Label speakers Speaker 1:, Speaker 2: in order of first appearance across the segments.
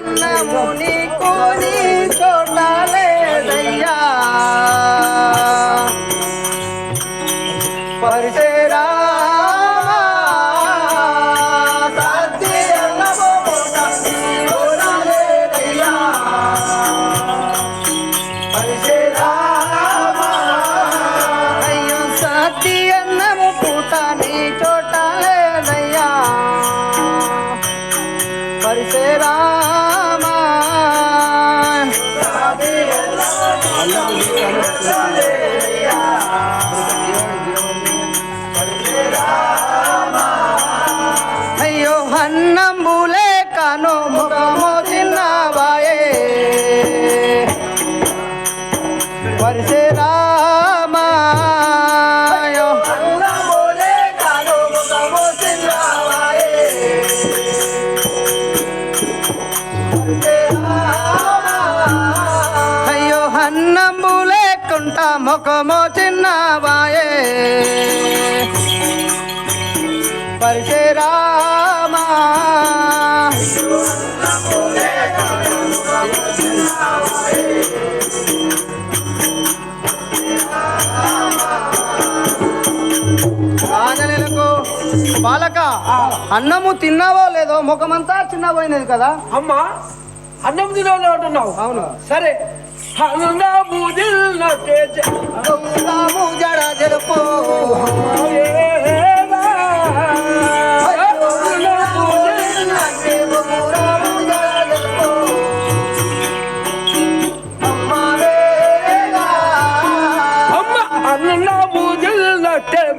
Speaker 1: అన్నము నీకు నీ చోట లేదయ్యా పరిసేరా అయ్యో అన్నంబులే కాను ముఖము చిన్నవాయే పరిసే రామా అన్నంబులే కాను ముఖము చిన్నవాయే అయ్యో అన్నంబు లేకుంటా ముఖము చిన్నవాయే పరిసే రామా ఆంజనేయులకు బాలక అన్నము తిన్నావో లేదో ముఖమంతా చిన్నపోయినది కదా
Speaker 2: అమ్మా అన్నం తినాలి అంటున్నావు
Speaker 1: అవును
Speaker 2: సరే అన్నము
Speaker 1: జడ జరుపు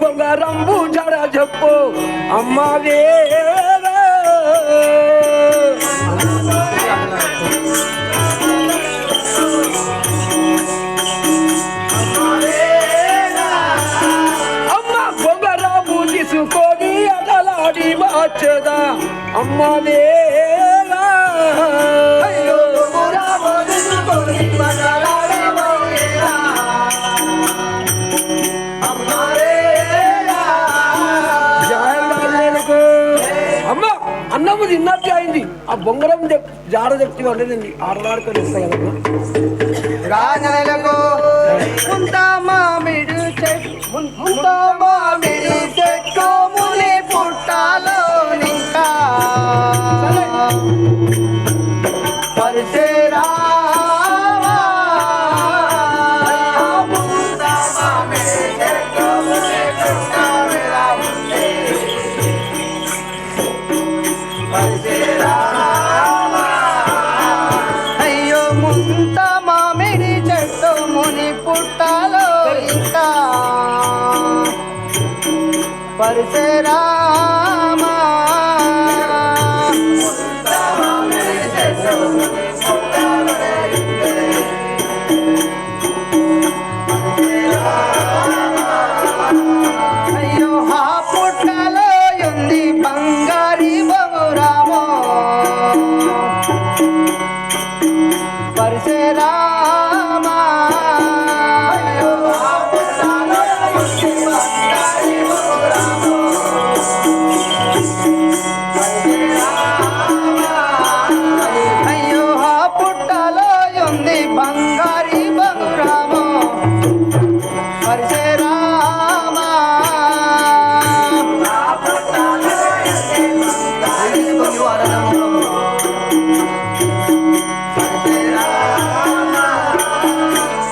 Speaker 2: బంగారంబు జడ చెప్పు అమ్మవే అమ్మ బొంగరాము తీసుకొని అటలాడి వచ్చేదా అమ్మవే అన్నము తిన్నట్టు అయింది ఆ బొంగరం జాడ చెప్తే వండేదండి ఆడలాడుకొని వస్తాయి
Speaker 1: కదకు మామిడి చెట్టు ముని పుట్టాలో ఇంకా పరిసేరా అయ్యో ముంత మామిడి చెట్టు ముని పుట్టాలో ఇంకా పరిసరామా అయ్యో ఆ పుట్టలో ఉంది బంగారి బగురామో పరిసరామా అయ్యో ఆ పుట్టలో ఉంది బంగారి బగురామో అయ్యో ఆ పుట్టలో ఉంది బంగారి బగురామో పరిసరామా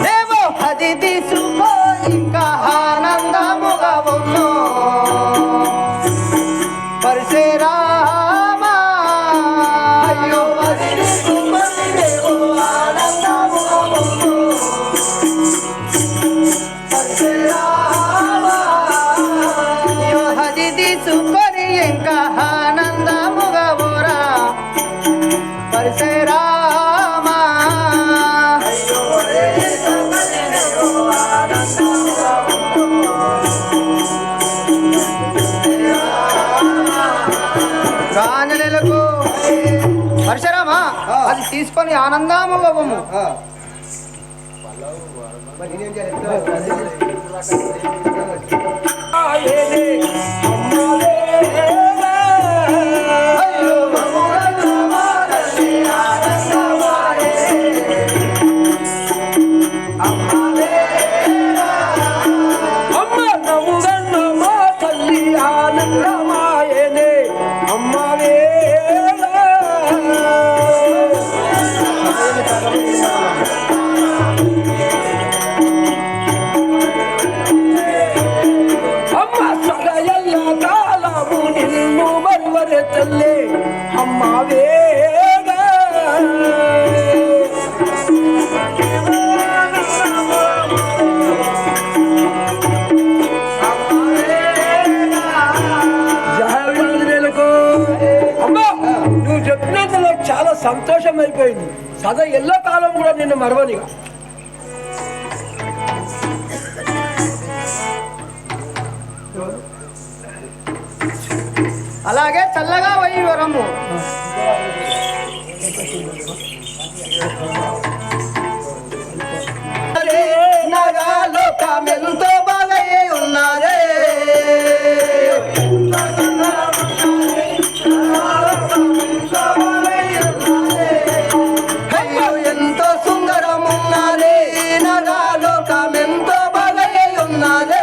Speaker 1: దేవో అది తీసుకో ఇంకా ఆనందముగా ఉన్నో పరిసరామా అయ్యో అది తీసుకో దేవో ఆనందముగా ఉన్నో పరిసరామా అయ్యో అది తీసుకొని ఇంకా ఆనందముగా ఊరా పరిసరామా ఆంజనేయులకు పరశురామా అది తీసుకొని ఆనందముగా బొమ్ము అయ్యో
Speaker 2: సంతోషం అయిపోయింది. సదా ఎల్ల కాలం కూడా నిన్ను మరవనిగా.
Speaker 1: అలాగే చల్లగా పోయి వరము లోకమెంతో బాగా ఉన్నారే ఎంతో సుందరం ఉన్నదే నగా లోకమెంతో బాగా ఉన్నదే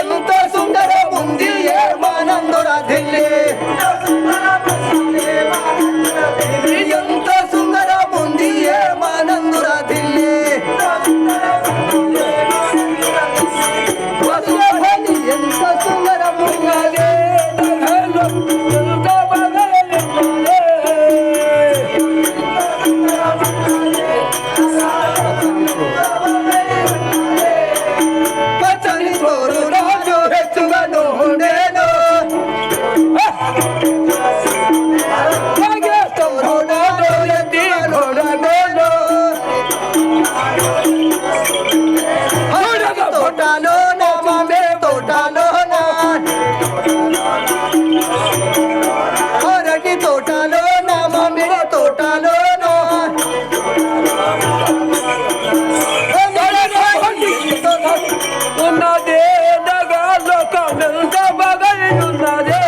Speaker 1: ఎంత సుందరం ఉంది ఏమానందురా ఢిల్లీ ఎంత సుందరం ఉంది ఏమానందురా ఢిల్లీ ఎంత సుందరం ఉన్నదే పచ్చని తోరు రాజు హెచ్చుగను ఉండేను తోటలో నా మామే తోటలో నా అరటి తోటలో నా మామే తోటలో నా
Speaker 2: ఉన్నదే నగా లోకమెంతో బాగా ఉన్నదే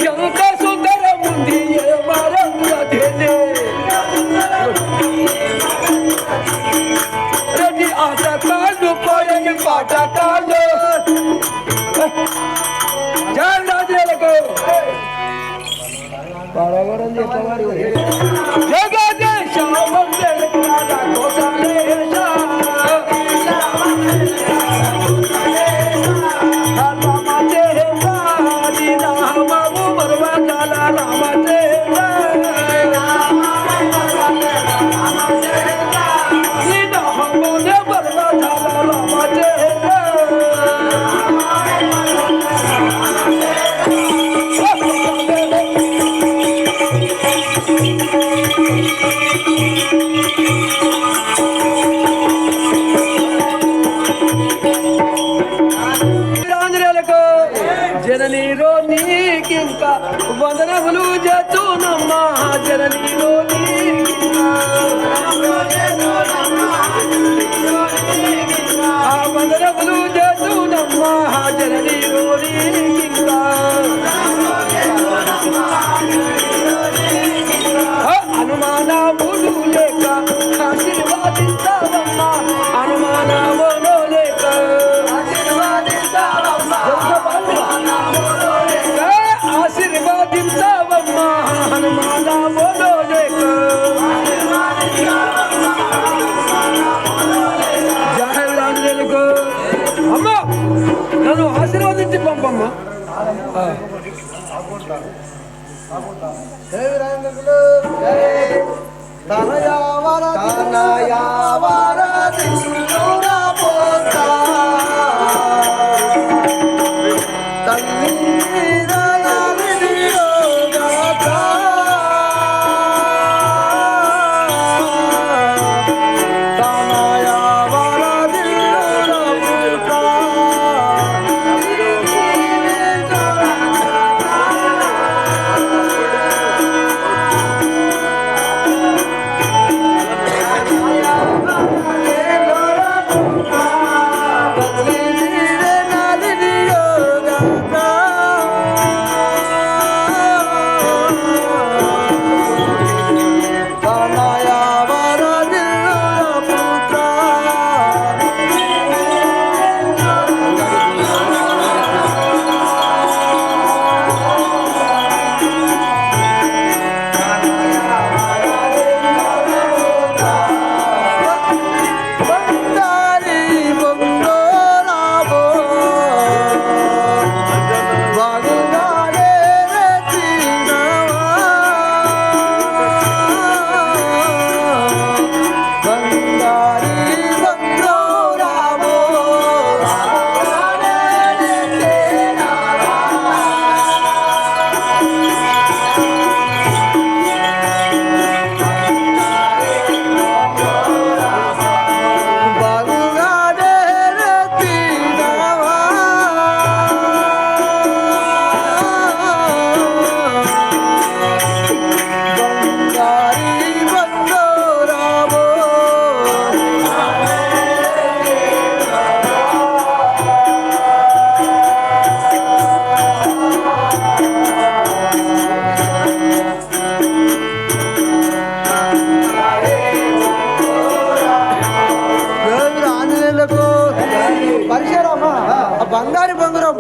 Speaker 2: ఎంత సుందరం ఉంది రెడ్డి ఆటకాళ్ళు పోయని పాటకాళ్ళు జాగ్రత్తలకు జగదేశ జననీరో నీకింకా వందనములు చేతునమ్మా జననీరో వందనములు చేతునమ్మా జననీరో నీకింకా అనుమానములు లేక ఆశీర్వాదిస్తావమ్మా అనుమానములు లేక ఆశీర్వాదిస్తావమ్మా హనుమానములు లేక జహలాంజలకు అమ్మ నన్ను ఆశీర్వాదించి పంపమ్మా.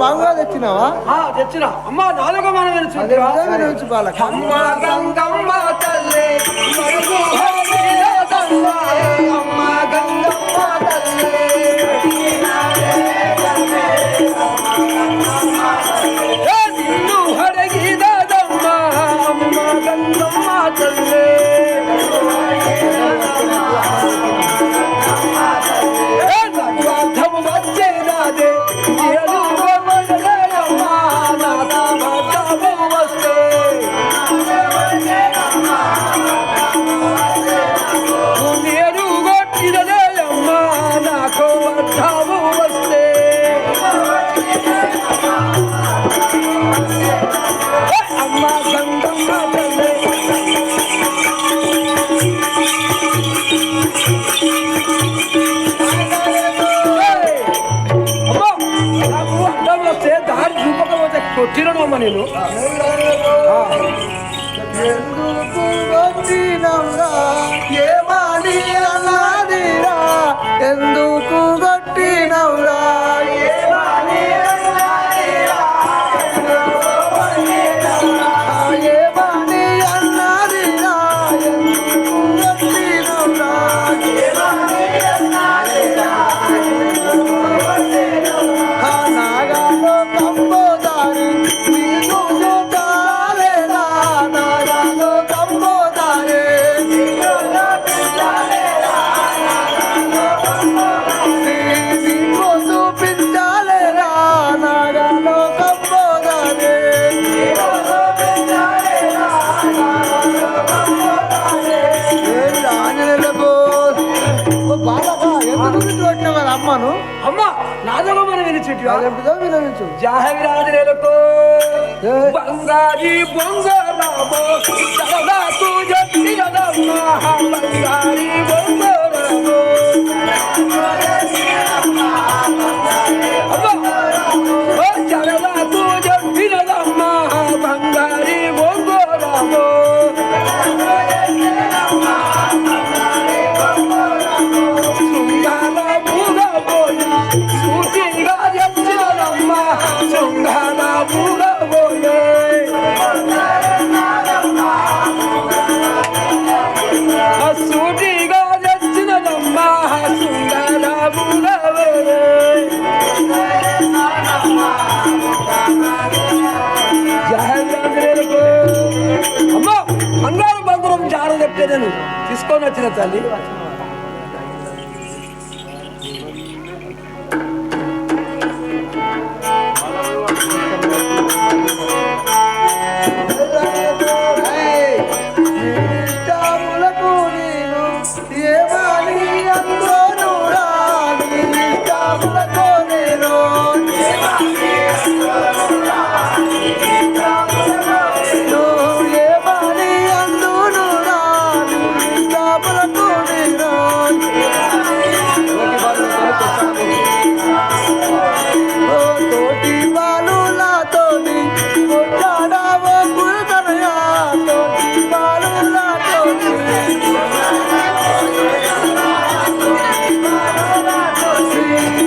Speaker 1: బాగా తెచ్చినావా?
Speaker 2: తెచ్చిన అమ్మ నాలుగో మనం
Speaker 1: వినవచ్చు బాలక.
Speaker 2: అమ్మ గంగమ్మ తల్లి అమ్మ గంగమ్మ తల్లి నిన్ను హడగిదమ్మ అమ్మ గంగమ్మ తల్లి వచ్చేదాదే కొట్టినమ్మా నేను
Speaker 1: ఎందుకు కొట్టినవురా ఏమని అన్నాదిరా ఎందుకు కొట్టినవురా ఏమని అన్నాదిరా ఏమని అన్నాదిరా ఎందుకు కొట్టినవురా ఏమని అన్నాదిరా నాగాలో కంబోదారి నీకు చూడాలేరా నాగాలో కంబోదారి నీకు చూపించాలేరా నాగాలో కంబోదారి ఆంజనేయులకు బాలక ఎందుకు చూడటం కదా అమ్మను
Speaker 2: అమ్మ నాదలో మనం వినిచెట్టు
Speaker 1: వినవచ్చు
Speaker 2: జాహవిరాజులకు బంగారి బొంగరామో సరదాకు జట్టిరదమ్మ బంగారి బొంగరామో సరదాకు జట్టిరదమ్మ బంగారి బొంగరామో శృంగాల పూగబోయి సూటిగా చెప్తున్నదమ్మ శృంగాల పూగబోయే సూటిగా తెచ్చినదమ్మ శృంగాల పూగబోయే అమ్మ బంగారు బంగారం జాడ చెప్తే నేను తీసుకొని వచ్చిన తల్లి
Speaker 1: ఇష్టములకు నేను ఏమని అందునురా నీ ఇష్టములకు నేను ఏమని అందునురా నీ ఇష్టములకు నేను తోటి బాలులతోని కొట్లాడావో గురుతనయా తోటి బాలులతోని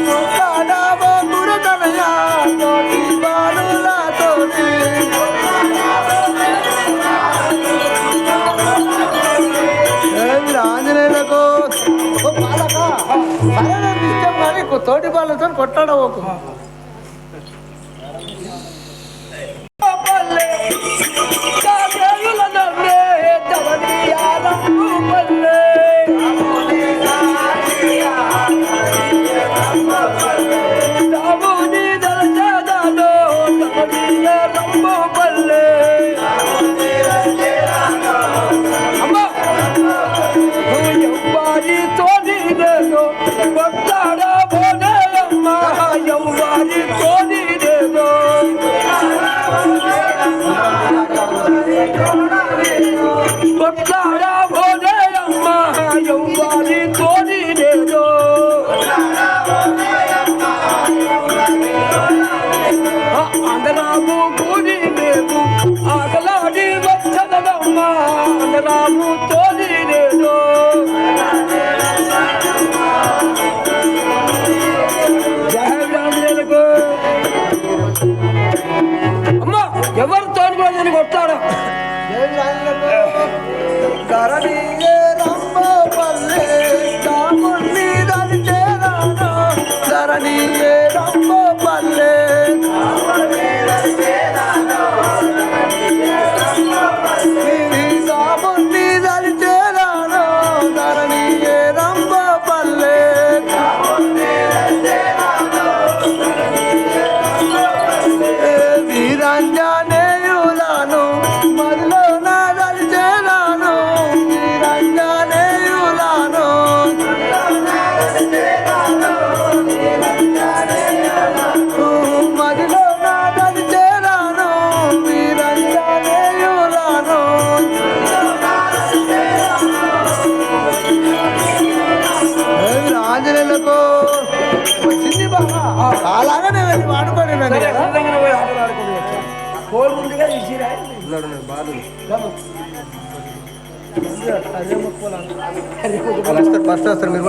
Speaker 1: కొట్లాడావో గురుతనయా తోటి బాలులతోని ఆంజనేయులకు ఓ బాలక సరైన ఇష్టం కానీ తోటి బాలతో కొట్లాడవోకు
Speaker 2: రాము తోలి నేను జయ రాములకు
Speaker 1: అలాగే నేను వెళ్ళి వాడుకోండి
Speaker 2: సరే, నిజంగానే పోయి ఆటలు ఆడుకొని వచ్చాను. కోడి ముందుగా తీసిరా?
Speaker 1: బాలు
Speaker 2: అదే మొక్కలు
Speaker 1: ఫస్ట్ వస్తారు మీరు